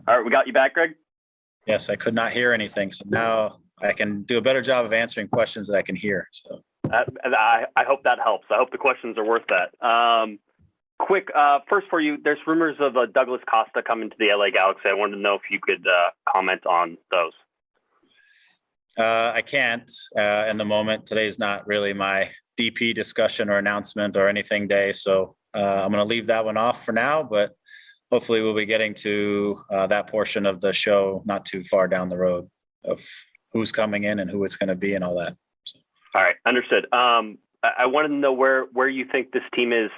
All right, we got you back, Greg. Yes, I could not hear anything. So now I can do a better job of answering questions that I can hear. So I hope that helps. I hope the questions are worth that. Quick, first for you, there's rumors of Douglas Costa coming to the LA Galaxy. I wanted to know if you could comment on those. I can't in the moment. Today's not really my DP discussion or announcement or anything day. So I'm going to leave that one off for now, but hopefully we'll be getting to that portion of the show not too far down the road of who's coming in and who it's going to be and all that. So. All right, understood. I wanted to know where you think this team is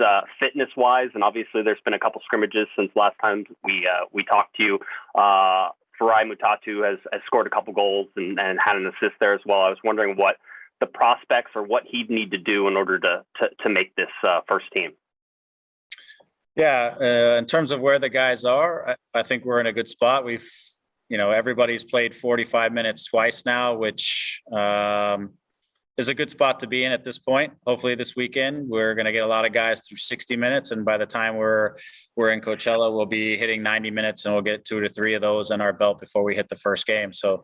fitness wise, and obviously there's been a couple scrimmages since last time we talked to you. Farai Mutatu has scored a couple goals and had an assist there as well. I was wondering what the prospects or what he'd need to do in order to make this first team. Yeah, in terms of where the guys are, I think we're in a good spot. Everybody's played 45 minutes twice now, which is a good spot to be in at this point. Hopefully this weekend, we're going to get a lot of guys through 60 minutes. And by the time we're in Coachella, we'll be hitting 90 minutes and we'll get 2 to 3 of those in our belt before we hit the first game. So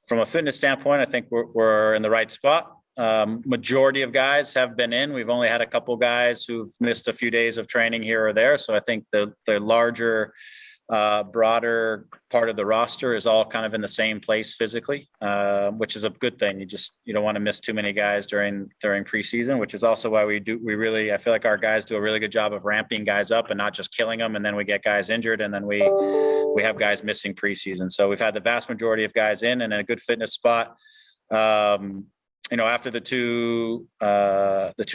from a fitness standpoint, I think we're in the right spot. Majority of guys have been in. We've only had a couple guys who've missed a few days of training here or there. So I think the larger, broader part of the roster is all kind of in the same place physically, which is a good thing. You don't want to miss too many guys during preseason, which is also why I feel like our guys do a really good job of ramping guys up and not just killing them. And then we get guys injured and then we have guys missing preseason. So we've had the vast majority of guys in and in a good fitness spot. After the two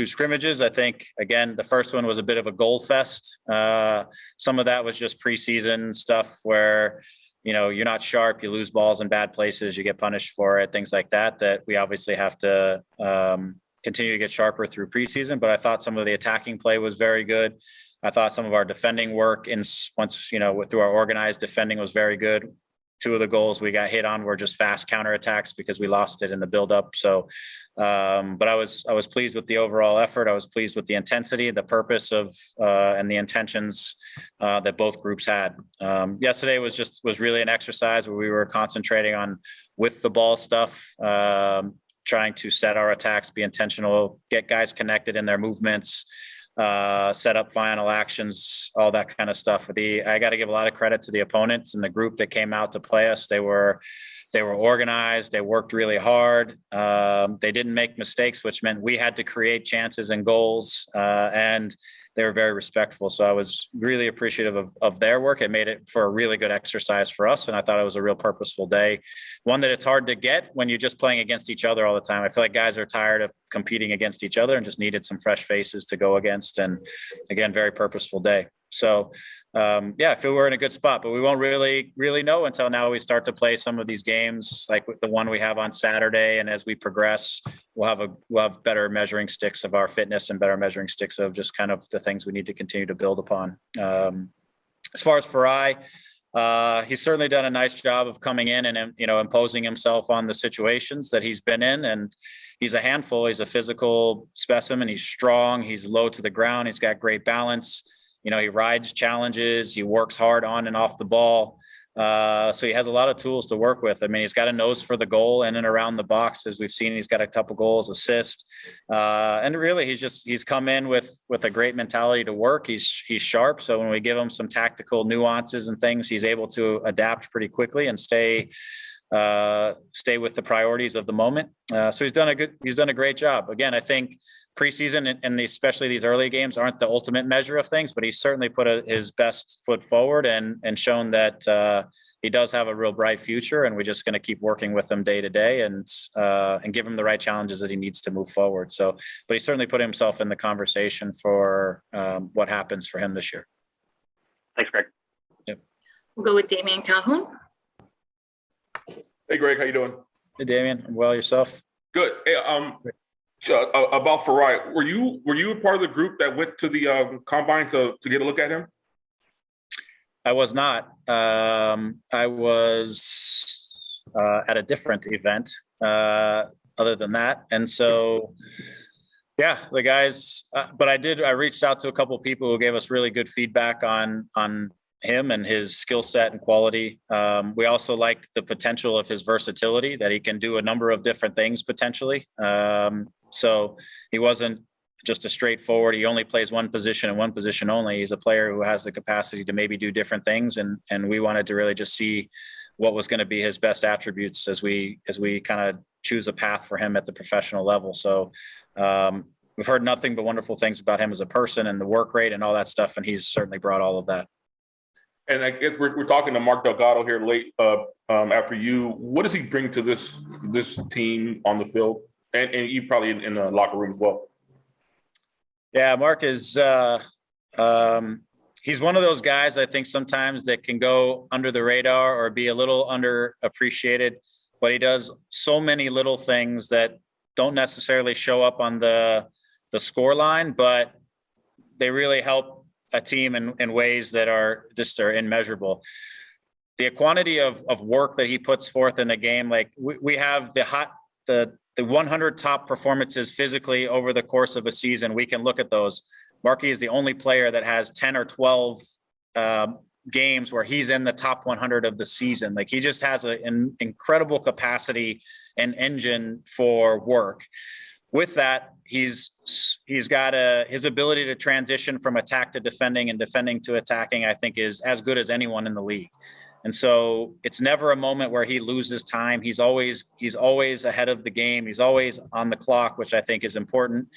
scrimmages, I think, again, the first one was a bit of a goal fest. Some of that was just preseason stuff where, you're not sharp, you lose balls in bad places, you get punished for it, things like that we obviously have to continue to get sharper through preseason. But I thought some of the attacking play was very good. I thought some of our defending work through our organized defending was very good. 2 of the goals we got hit on were just fast counterattacks because we lost it in the buildup. So, but I was pleased with the overall effort. I was pleased with the intensity, the purpose of, and the intentions that both groups had. Yesterday was really an exercise where we were concentrating on with the ball stuff, trying to set our attacks, be intentional, get guys connected in their movements, set up final actions, all that kind of stuff. I got to give a lot of credit to the opponents and the group that came out to play us. They were organized. They worked really hard. They didn't make mistakes, which meant we had to create chances and goals. And they were very respectful. So I was really appreciative of their work. It made it for a really good exercise for us. And I thought it was a real purposeful day. One that it's hard to get when you're just playing against each other all the time. I feel like guys are tired of competing against each other and just needed some fresh faces to go against. And again, very purposeful day. So I feel we're in a good spot, but we won't really know until now we start to play some of these games, like with the one we have on Saturday. And as we progress, we'll have better measuring sticks of our fitness and better measuring sticks of just kind of the things we need to continue to build upon. As far as Farai, he's certainly done a nice job of coming in and, imposing himself on the situations that he's been in. And he's a handful. He's a physical specimen. He's strong. He's low to the ground. He's got great balance. He rides challenges. He works hard on and off the ball. So he has a lot of tools to work with. I mean, he's got a nose for the goal in and around the box. As we've seen, he's got a couple goals, assists. And really, he's come in with a great mentality to work. He's sharp. So when we give him some tactical nuances and things, he's able to adapt pretty quickly and stay with the priorities of the moment. So he's done a great job. Again, I think preseason and especially these early games aren't the ultimate measure of things, but he's certainly put his best foot forward and shown that he does have a real bright future. And we're just going to keep working with him day to day and give him the right challenges that he needs to move forward. So, but he certainly put himself in the conversation for what happens for him this year. Thanks, Greg. Yep. We'll go with Damian Calhoun. Hey, Greg, how you doing? Hey, Damian. Well, yourself? Good. Hey, about Farai, were you a part of the group that went to the combine to get a look at him? I was not. I was at a different event other than that. And so, yeah, the guys, but I reached out to a couple of people who gave us really good feedback on him and his skill set and quality. We also liked the potential of his versatility, that he can do a number of different things potentially. So he wasn't just a straightforward, he only plays one position and one position only. He's a player who has the capacity to maybe do different things. And we wanted to really just see what was going to be his best attributes as we kind of choose a path for him at the professional level. So we've heard nothing but wonderful things about him as a person and the work rate and all that stuff. And he's certainly brought all of that. And I guess we're talking to Mark Delgado here late after you. What does he bring to this team on the field, and you probably in the locker room as well? Yeah, Mark is he's one of those guys I think sometimes that can go under the radar or be a little underappreciated, but he does so many little things that don't necessarily show up on the score line, but they really help a team in ways that are immeasurable. The quantity of work that he puts forth in a game, like we have the 100 top performances physically over the course of a season. We can look at those. Marky is the only player that has 10 or 12 games where he's in the top 100 of the season. Like, he just has an incredible capacity and engine for work. With that, he's got his ability to transition from attack to defending and defending to attacking, I think, is as good as anyone in the league. And so it's never a moment where he loses time. He's always ahead of the game. He's always on the clock, which I think is important.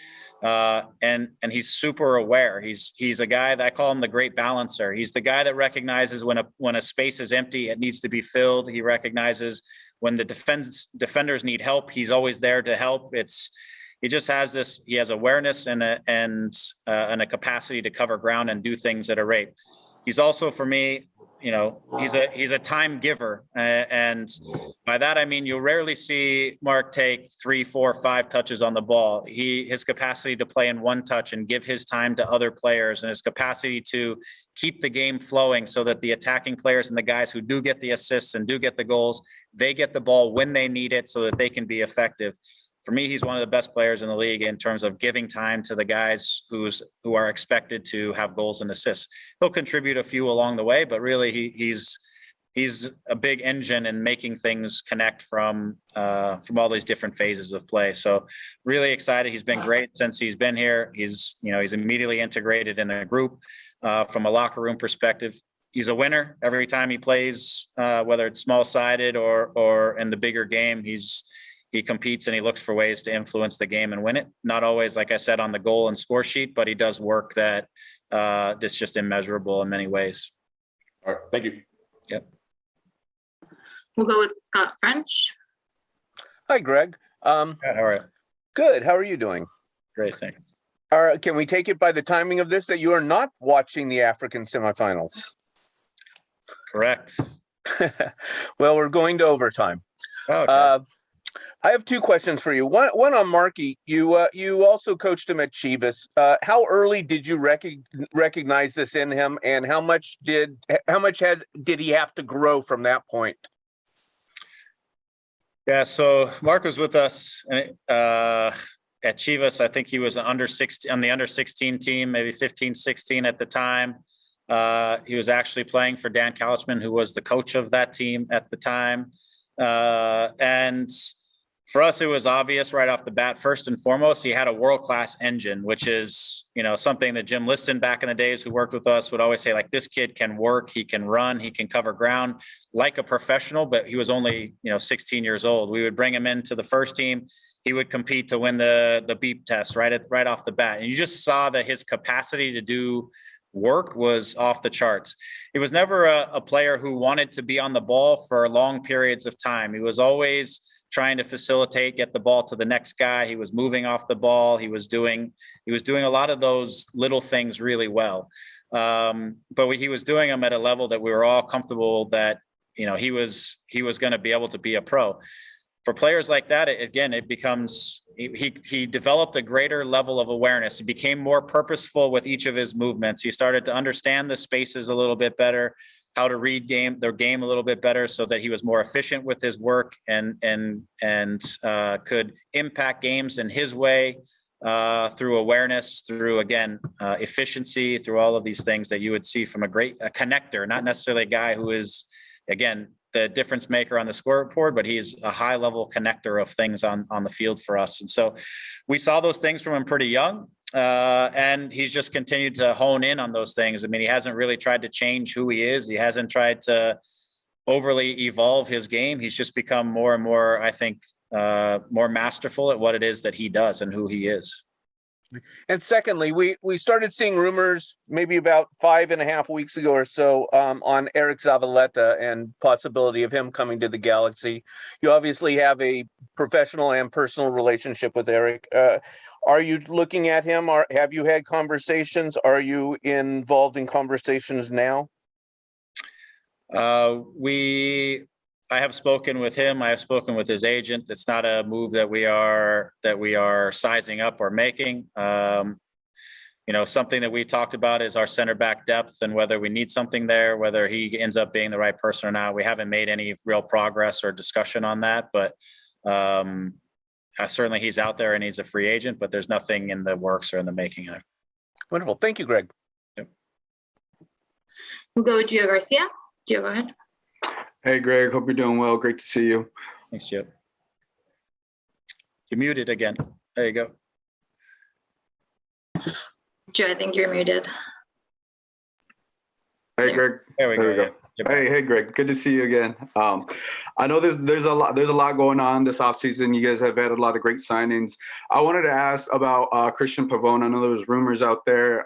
And he's super aware. He's a guy that I call him the great balancer. He's the guy that recognizes when a space is empty, it needs to be filled. He recognizes when the defenders need help. He's always there to help. He just has this. He has awareness and a capacity to cover ground and do things at a rate. He's also, for me, he's a time giver, and by that I mean you'll rarely see Mark take 3, 4, 5 touches on the ball. His capacity to play in one touch and give his time to other players, and his capacity to keep the game flowing so that the attacking players and the guys who do get the assists and do get the goals, they get the ball when they need it so that they can be effective. For me, he's one of the best players in the league in terms of giving time to the guys who are expected to have goals and assists. He'll contribute a few along the way, but really he's a big engine in making things connect from all these different phases of play. So really excited. He's been great since he's been here. He's immediately integrated in the group from a locker room perspective. He's a winner every time he plays, whether it's small-sided or in the bigger game. He competes and he looks for ways to influence the game and win it. Not always, like I said, on the goal and score sheet, but he does work that that's just immeasurable in many ways. All right, thank you. Yep. We'll go with Scott French. Hi, Greg. How are you? Good. How are you doing? Great, thanks. All right. Can we take it by the timing of this that you are not watching the African semifinals? Correct. Well, we're going to overtime. Okay. I have 2 questions for you. One on Marky. You also coached him at Chivas. How early did you recognize this in him, and how much did he have to grow from that point? Yeah, so Mark was with us at Chivas. I think he was on the under 16 team, maybe 15, 16 at the time. He was actually playing for Dan Couchman, who was the coach of that team at the time. And for us, it was obvious right off the bat. First and foremost, he had a world-class engine, which is, something that Jim Liston back in the days who worked with us would always say, like, this kid can work, he can run, he can cover ground like a professional, but he was only, 16 years old. We would bring him into the first team. He would compete to win the beep test right off the bat. And you just saw that his capacity to do work was off the charts. He was never a player who wanted to be on the ball for long periods of time. He was always trying to facilitate, get the ball to the next guy. He was moving off the ball. He was doing a lot of those little things really well. But he was doing them at a level that we were all comfortable that, he was going to be able to be a pro. For players like that, it becomes, he developed a greater level of awareness. He became more purposeful with each of his movements. He started to understand the spaces a little bit better, how to read their game a little bit better, so that he was more efficient with his work and could impact games in his way through awareness, through, again, efficiency, through all of these things that you would see from a connector, not necessarily a guy who is, again, the difference maker on the scoreboard, but he's a high level connector of things on the field for us. And so we saw those things from him pretty young. And he's just continued to hone in on those things. I mean, he hasn't really tried to change who he is. He hasn't tried to overly evolve his game. He's just become more and more, I think, more masterful at what it is that he does and who he is. And secondly, we started seeing rumors maybe about 5.5 weeks ago or so on Eric Zavaleta and possibility of him coming to the Galaxy. You obviously have a professional and personal relationship with Eric. Are you looking at him, or have you had conversations? Are you involved in conversations now? I have spoken with him. I have spoken with his agent. It's not a move that we are sizing up or making. Something that we talked about is our center back depth and whether we need something there, whether he ends up being the right person or not. We haven't made any real progress or discussion on that, but certainly he's out there and he's a free agent, but there's nothing in the works or in the making of it. Wonderful. Thank you, Greg. Yep. We'll go with Gio Garcia. Gio, go ahead. Hey, Greg. Hope you're doing well. Great to see you. Thanks, Joe. You're muted again. There you go. Gio, I think you're muted. Hey, Greg. There we go. Yep. Hey, Greg. Good to see you again. I know there's a lot going on this offseason. You guys have had a lot of great signings. I wanted to ask about Christian Pavone. I know there was rumors out there.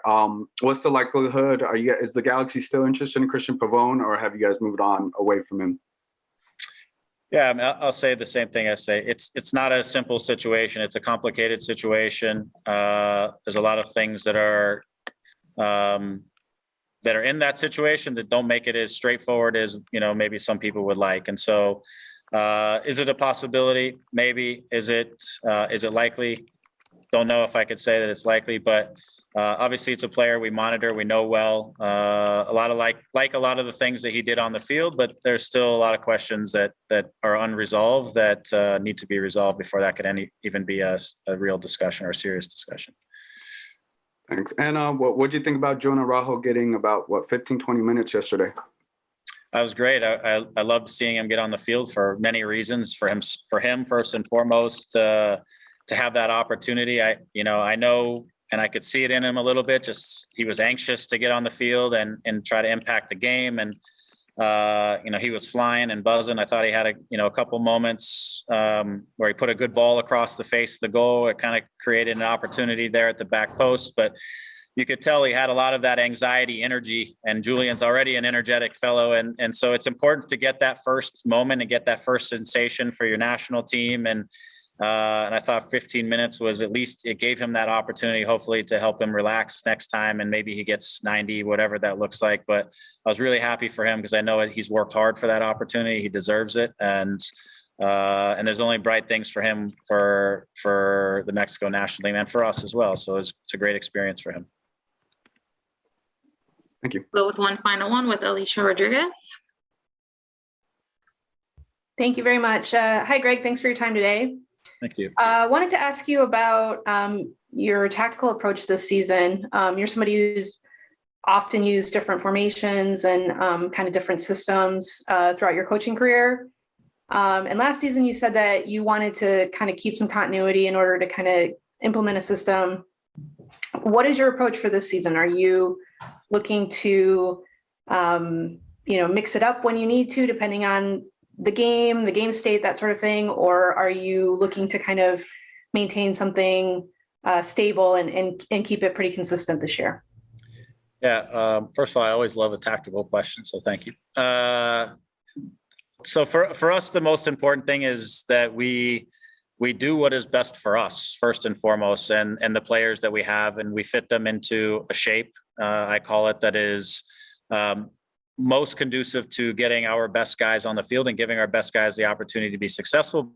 What's the likelihood? Is the Galaxy still interested in Christian Pavone, or have you guys moved on away from him? Yeah, I mean, I'll say the same thing I say. It's not a simple situation. It's a complicated situation. There's a lot of things that are in that situation that don't make it as straightforward as, maybe some people would like. And so, is it a possibility? Maybe. Is it likely? Don't know if I could say that it's likely, but obviously it's a player we monitor, we know well, a lot of a lot of the things that he did on the field, but there's still a lot of questions that are unresolved that need to be resolved before that could even be a real discussion or a serious discussion. Thanks. And what do you think about Jonah Araujo getting about 15, 20 minutes yesterday? That was great. I loved seeing him get on the field for many reasons. For him first and foremost, to have that opportunity. I know, and I could see it in him a little bit. Just he was anxious to get on the field and try to impact the game. And he was flying and buzzing. I thought he had a couple moments where he put a good ball across the face of the goal. It kind of created an opportunity there at the back post, but you could tell he had a lot of that anxiety, energy, and Julian's already an energetic fellow. And so it's important to get that first moment and get that first sensation for your national team. And I thought 15 minutes was, at least it gave him that opportunity, hopefully, to help him relax next time. And maybe he gets 90, whatever that looks like. But I was really happy for him because I know he's worked hard for that opportunity. He deserves it. And there's only bright things for him for the Mexico national team and for us as well. So it's a great experience for him. Thank you. Go with one final one with Alicia Rodriguez. Thank you very much. Hi, Greg. Thanks for your time today. Thank you. Wanted to ask you about your tactical approach this season. You're somebody who's often used different formations and kind of different systems throughout your coaching career. And last season, you said that you wanted to kind of keep some continuity in order to kind of implement a system. What is your approach for this season? Are you looking to, mix it up when you need to, depending on the game state, that sort of thing? Or are you looking to kind of maintain something stable and keep it pretty consistent this year? Yeah. First of all, I always love a tactical question, so thank you. So for us, the most important thing is that we do what is best for us first and foremost, and the players that we have, and we fit them into a shape, I call it, that is most conducive to getting our best guys on the field and giving our best guys the opportunity to be successful,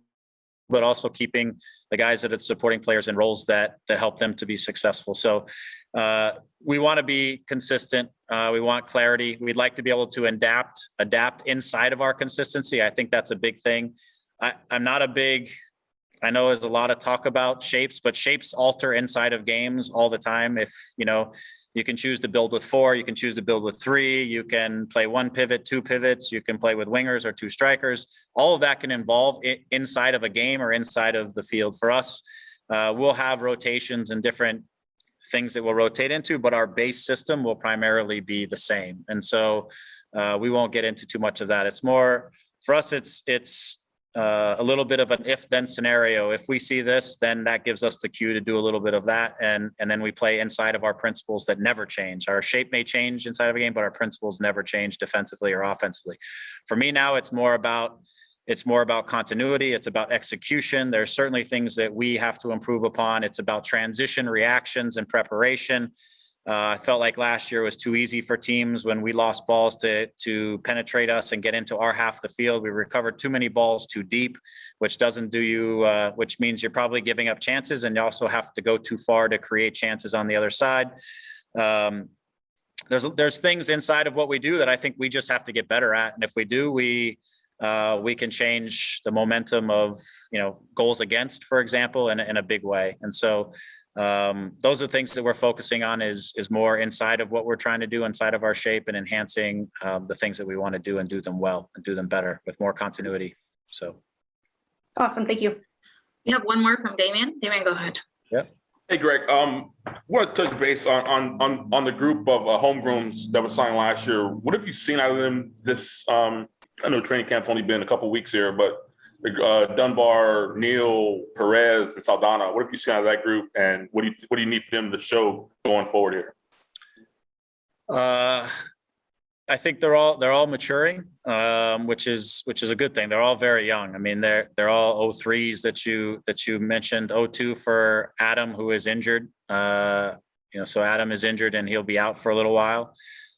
but also keeping the guys that are supporting players in roles that help them to be successful. So we want to be consistent. We want clarity. We'd like to be able to adapt inside of our consistency. I think that's a big thing. I'm not a big I know there's a lot of talk about shapes, but shapes alter inside of games all the time. If, you can choose to build with 4, you can choose to build with 3, you can play 1 pivot, 2 pivots, you can play with wingers or 2 strikers. All of that can involve inside of a game or inside of the field. For us, we'll have rotations and different things that we'll rotate into, but our base system will primarily be the same. And so we won't get into too much of that. It's more, for us, it's a little bit of an if-then scenario. If we see this, then that gives us the cue to do a little bit of that. And then we play inside of our principles that never change. Our shape may change inside of a game, but our principles never change defensively or offensively. For me now, it's more about continuity. It's about execution. There's certainly things that we have to improve upon. It's about transition, reactions, and preparation. I felt like last year was too easy for teams when we lost balls to penetrate us and get into our half of the field. We recovered too many balls too deep, which doesn't do you, which means you're probably giving up chances, and you also have to go too far to create chances on the other side. There's things inside of what we do that I think we just have to get better at, and if we do, we can change the momentum of goals against, for example, in a big way. And so those are the things that we're focusing on is more inside of what we're trying to do inside of our shape and enhancing the things that we want to do and do them well and do them better with more continuity. So awesome. Thank you. We have one more from Damien. Damien, go ahead. Yep. Hey, Greg, I want to touch base on the group of homegrowns that were signed last year. What have you seen out of them this, I know training camp's only been a couple of weeks here, but Dunbar, Neal, Perez, and Saldana, what have you seen out of that group, and what do you need for them to show going forward here? I think they're all maturing, which is a good thing. They're all very young. I mean, they're all 03s that you mentioned. 02 for Adam, who is injured. So Adam is injured and he'll be out for a little while.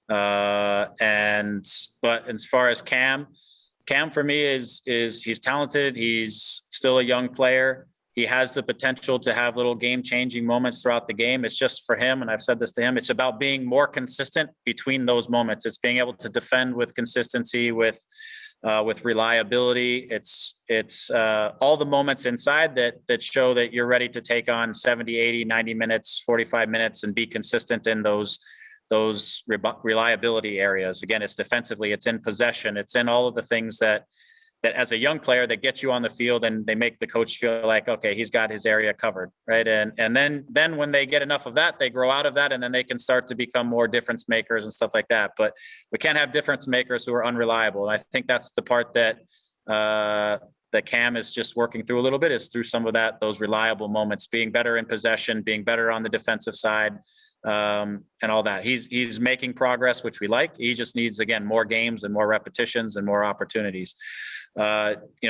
But as far as Cam for me is he's talented. He's still a young player. He has the potential to have little game-changing moments throughout the game. It's just for him, and I've said this to him, it's about being more consistent between those moments. It's being able to defend with consistency, with reliability. It's all the moments inside that show that you're ready to take on 70, 80, 90 minutes, 45 minutes, and be consistent in those reliability areas. Again, it's defensively, it's in possession, it's in all of the things that as a young player that get you on the field and they make the coach feel like, okay, he's got his area covered, right? And then when they get enough of that, they grow out of that, and then they can start to become more difference makers and stuff like that. But we can't have difference makers who are unreliable. And I think that's the part that Cam is just working through a little bit, is through some of those reliable moments, being better in possession, being better on the defensive side, and all that. He's making progress, which we like. He just needs, again, more games and more repetitions and more opportunities.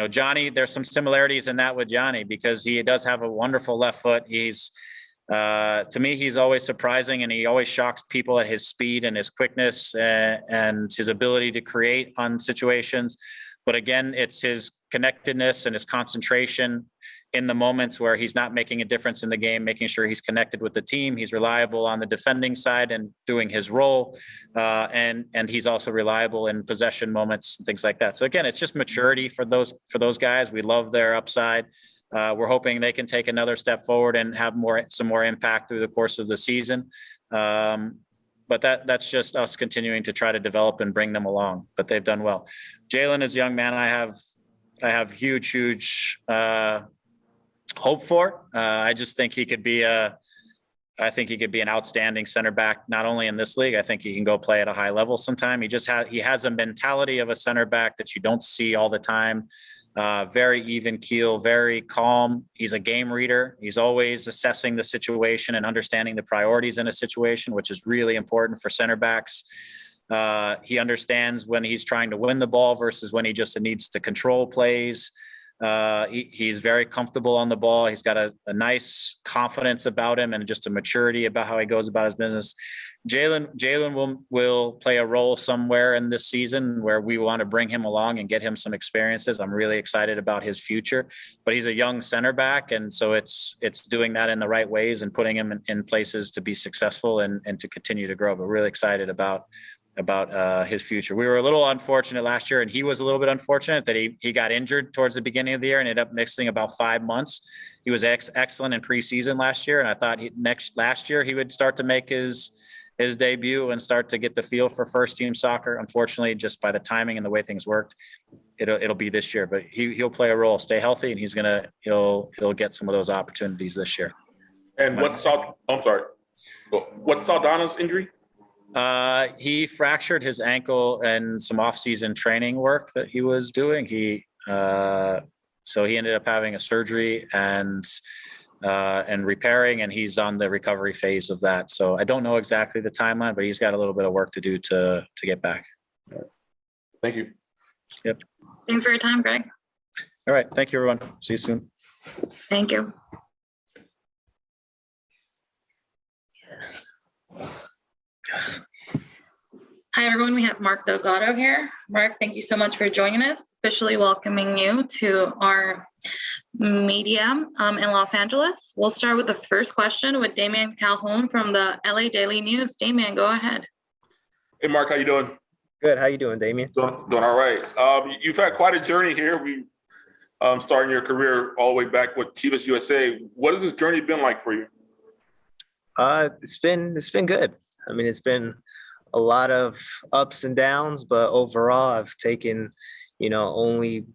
Johnny, there's some similarities in that with Johnny, because he does have a wonderful left foot. He's to me, he's always surprising, and he always shocks people at his speed and his quickness and his ability to create on situations. But again, it's his connectedness and his concentration in the moments where he's not making a difference in the game, making sure he's connected with the team. He's reliable on the defending side and doing his role. And he's also reliable in possession moments and things like that. So again, it's just maturity for those guys. We love their upside. We're hoping they can take another step forward and have some more impact through the course of the season. But that's just us continuing to try to develop and bring them along, but they've done well. Jalen is a young man I have huge hope for. I just think he could be an outstanding center back, not only in this league. I think he can go play at a high level sometime. He has a mentality of a center back that you don't see all the time. Very even keel, very calm. He's a game reader. He's always assessing the situation and understanding the priorities in a situation, which is really important for center backs. He understands when he's trying to win the ball versus when he just needs to control plays. He's very comfortable on the ball. He's got a nice confidence about him and just a maturity about how he goes about his business. Jalen will play a role somewhere in this season where we want to bring him along and get him some experiences. I'm really excited about his future, but he's a young center back. And so it's doing that in the right ways and putting him in places to be successful and to continue to grow. But really excited about his future. We were a little unfortunate last year, and he was a little bit unfortunate that he got injured towards the beginning of the year and ended up missing about 5 months. He was excellent in preseason last year, and I thought last year he would start to make his debut and start to get the feel for first team soccer. Unfortunately, just by the timing and the way things worked, it'll be this year. But he'll play a role. Stay healthy, and he'll get some of those opportunities this year. And what's Saldana's injury? He fractured his ankle and some off-season training work that he was doing. So he ended up having a surgery and repairing, and he's on the recovery phase of that. So I don't know exactly the timeline, but he's got a little bit of work to do to get back. Thank you. Yep. Thanks for your time, Greg. All right. Thank you, everyone. See you soon. Thank you. Hi, everyone. We have Mark Delgado here. Mark, thank you so much for joining us. Officially welcoming you to our media in Los Angeles. We'll start with the first question with Damian Calhoun from the LA Daily News. Damian, go ahead. Hey, Mark, how you doing? Good. How you doing, Damian? Doing all right. You've had quite a journey here. We starting your career all the way back with Chivas USA. What has this journey been like for you? It's been good. I mean, it's been a lot of ups and downs, but overall, I've taken, only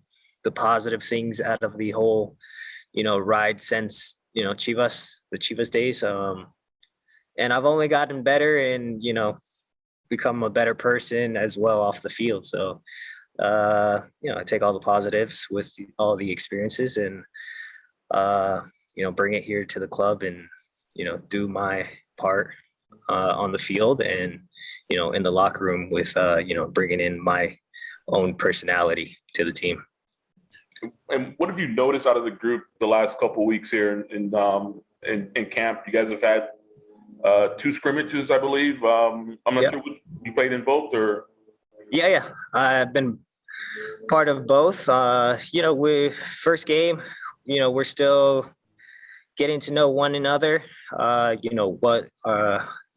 the positive things out of the whole, ride since, the Chivas days. And I've only gotten better and, become a better person as well off the field. So, I take all the positives with all the experiences and, bring it here to the club and, do my part on the field and, in the locker room with, bringing in my own personality to the team. And what have you noticed out of the group the last couple of weeks here in camp? You guys have had 2 scrimmages, I believe. I'm not sure you played in both or. Yeah. I've been part of both. With first game, we're still getting to know one another. What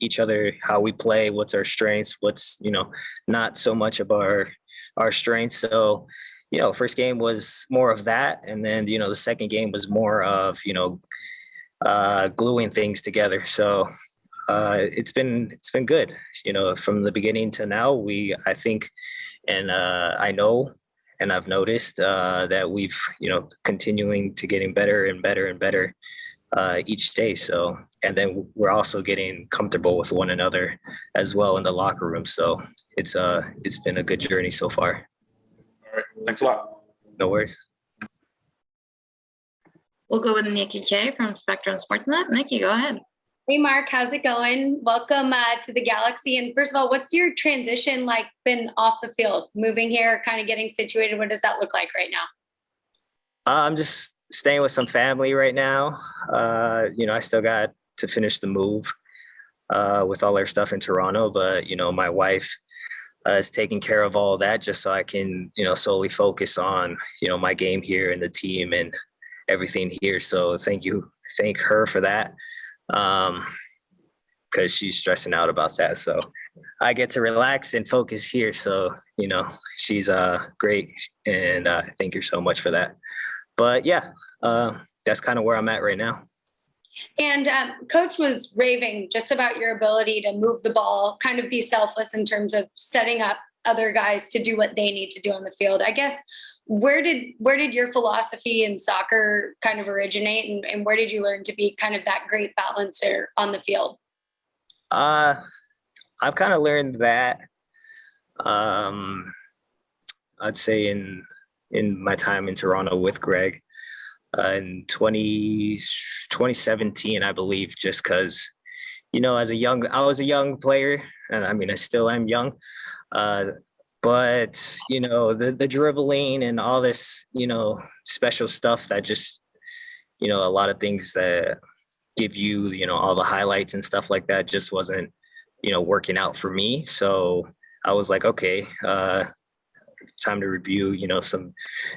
each other, how we play, what's our strengths, what's not so much of our strengths. So first game was more of that, and then the second game was more of gluing things together. So it's been good, from the beginning to now. I think, and I know, and I've noticed that we've continuing to getting better and better and better each day. So, and then we're also getting comfortable with one another as well in the locker room. So it's been a good journey so far. All right. Thanks a lot. No worries. We'll go with Nikki K from Spectrum Sportsnet. Nikki, go ahead. Hey, Mark, how's it going? Welcome to the Galaxy. And first of all, what's your transition like been off the field? Moving here, kind of getting situated. What does that look like right now? I'm just staying with some family right now. I still got to finish the move with all our stuff in Toronto, but, my wife is taking care of all of that just so I can, solely focus on, my game here and the team and everything here. So thank her for that. Because she's stressing out about that. So I get to relax and focus here. So, she's great. And thank you so much for that. But yeah, that's kind of where I'm at right now. And Coach was raving just about your ability to move the ball, kind of be selfless in terms of setting up other guys to do what they need to do on the field. I guess, where did your philosophy in soccer kind of originate, and where did you learn to be kind of that great balancer on the field? I've kind of learned that, I'd say in my time in Toronto with Greg in 2017, I believe, just because, I was a young player, and I mean, I still am young. But, the dribbling and all this, special stuff that just, a lot of things that give you, all the highlights and stuff like that just wasn't, working out for me. So I was like, okay, time to review, some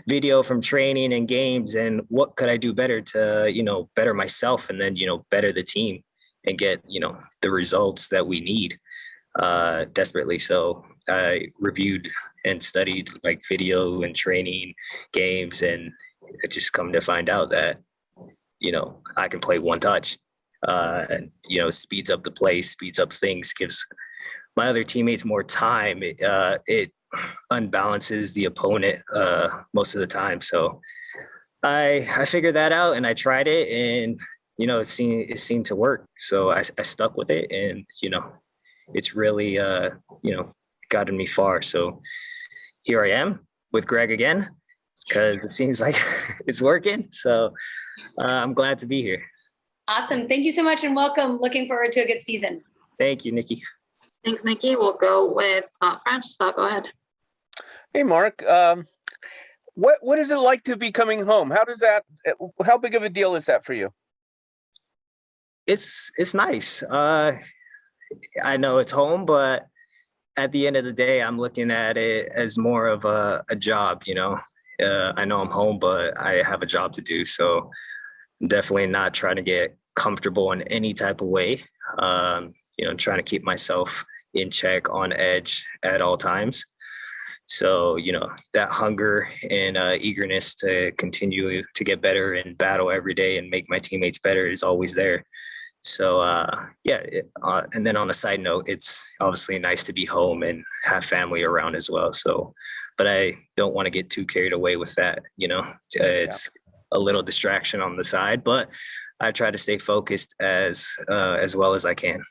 video from training and games and what could I do better to, better myself and then, better the team and get, the results that we need. desperately. So I reviewed and studied like video and training games, and it just come to find out that, I can play one touch. And, speeds up the play, speeds up things, gives my other teammates more time. It unbalances the opponent most of the time. So I figured that out and I tried it, and it seemed to work. So I stuck with it, and it's really gotten me far. So here I am with Greg again, because it seems like it's working. So I'm glad to be here. Awesome. Thank you so much and welcome. Looking forward to a good season. Thank you, Nikki. Thanks, Nikki. We'll go with Scott French. Scott, go ahead. Hey, Mark. What is it like to be coming home? How big of a deal is that for you? It's nice. I know it's home, but at the end of the day, I'm looking at it as more of a job, I know I'm home, but I have a job to do. So I'm definitely not trying to get comfortable in any type of way. Trying to keep myself in check, on edge at all times. So, that hunger and eagerness to continue to get better and battle every day and make my teammates better is always there. So, and then on a side note, it's obviously nice to be home and have family around as well. So, but I don't want to get too carried away with that. It's a little distraction on the side, but I try to stay focused as well as I can.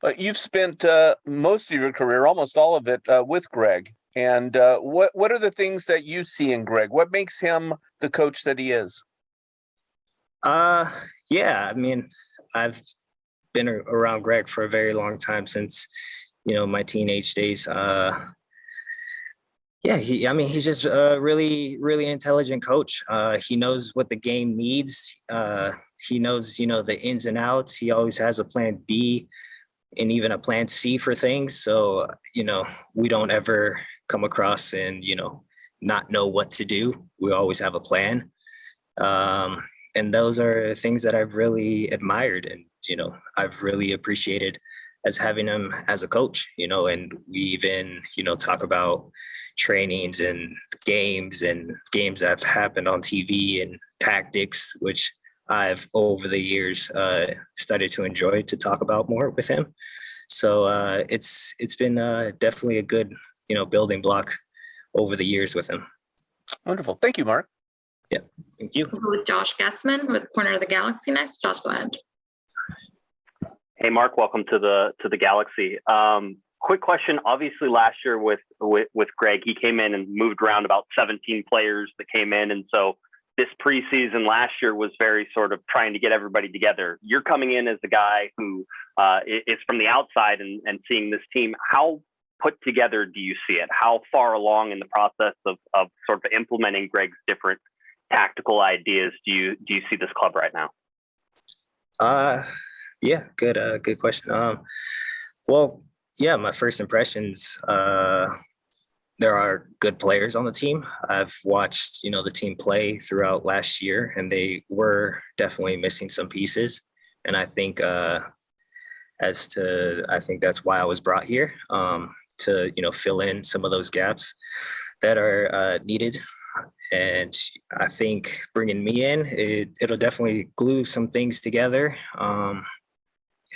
But you've spent most of your career, almost all of it, with Greg. And what are the things that you see in Greg? What makes him the coach that he is? I've been around Greg for a very long time, since, my teenage days. He's just a really, really intelligent coach. He knows what the game needs. He knows, the ins and outs. He always has a plan B and even a plan C for things. So, we don't ever come across and, not know what to do. We always have a plan. And those are things that I've really admired and, I've really appreciated as having him as a coach, and we even, talk about trainings and games that have happened on TV and tactics, which I've over the years started to enjoy to talk about more with him. So it's been definitely a good, building block over the years with him. Wonderful. Thank you, Mark. Yeah, thank you. We'll go with Josh Guessman with Corner of the Galaxy next. Josh, go ahead. Hey, Mark, welcome to the Galaxy. Quick question. Obviously, last year with Greg, he came in and moved around about 17 players that came in. And so this preseason last year was very sort of trying to get everybody together. You're coming in as the guy who is from the outside and seeing this team. How put together do you see it? How far along in the process of sort of implementing Greg's different tactical ideas do you see this club right now? Good question. My first impressions, there are good players on the team. I've watched, the team play throughout last year, and they were definitely missing some pieces. And I think that's why I was brought here, to, fill in some of those gaps that are needed. And I think bringing me in, it'll definitely glue some things together.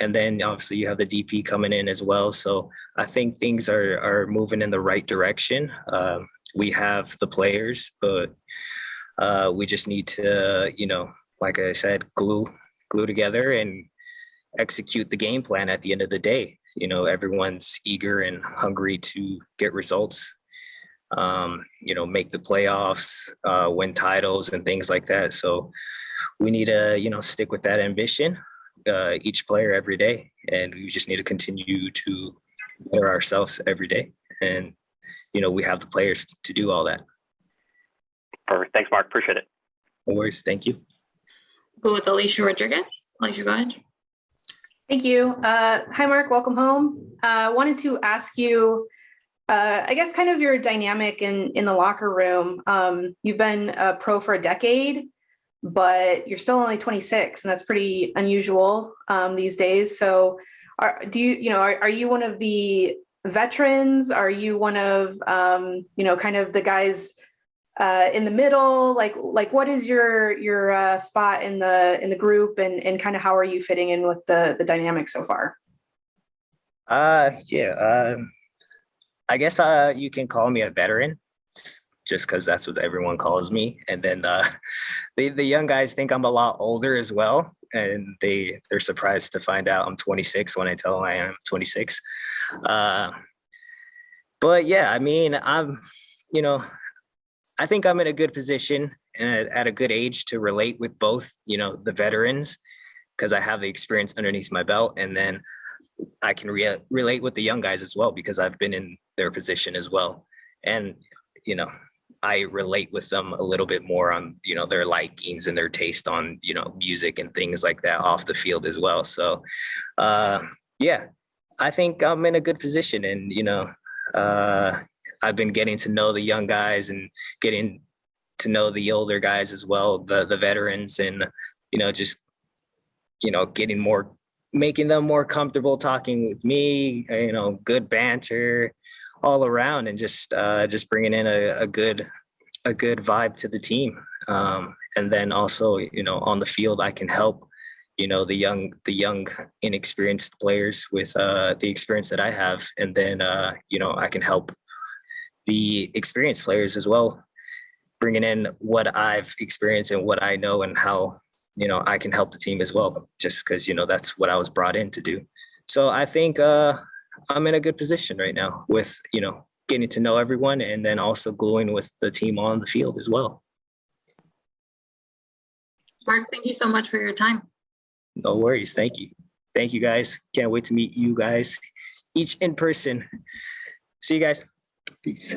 And then obviously you have the DP coming in as well. So I think things are moving in the right direction. We have the players, but we just need to, like I said, glue together and execute the game plan at the end of the day. Everyone's eager and hungry to get results, make the playoffs, win titles and things like that. So we need to, stick with that ambition. Each player every day, and we just need to continue to better ourselves every day, and we have the players to do all that. Perfect. Thanks, Mark. Appreciate it. No worries. Thank you. Go with Alicia Rodriguez. Alicia, go ahead. Thank you. Hi, Mark. Welcome home. Wanted to ask you, I guess, kind of your dynamic in the locker room. You've been a pro for a decade, but you're still only 26, and that's pretty unusual these days. So are you one of the veterans? Are you one of kind of the guys in the middle? Like what is your spot in the group, and kind of how are you fitting in with the dynamic so far? I guess you can call me a veteran, just because that's what everyone calls me. And then the young guys think I'm a lot older as well, and they're surprised to find out I'm 26 when I tell them I am 26. But yeah, I mean, I think I'm in a good position and at a good age to relate with both, the veterans, because I have the experience underneath my belt, and then I can relate with the young guys as well, because I've been in their position as well. And, I relate with them a little bit more on, their likings and their taste on, music and things like that off the field as well. So, yeah, I think I'm in a good position, and, I've been getting to know the young guys and getting to know the older guys as well, the veterans, and, just, making them more comfortable talking with me, good banter all around, and just bringing in a good vibe to the team. And then also, on the field, I can help, the young inexperienced players with the experience that I have. And then, I can help the experienced players as well, bringing in what I've experienced and what I know, and how, I can help the team as well, just because, that's what I was brought in to do. So I think I'm in a good position right now with, getting to know everyone, and then also gluing with the team on the field as well. Mark, thank you so much for your time. No worries. Thank you. Thank you, guys. Can't wait to meet you guys each in person. See you guys. Peace.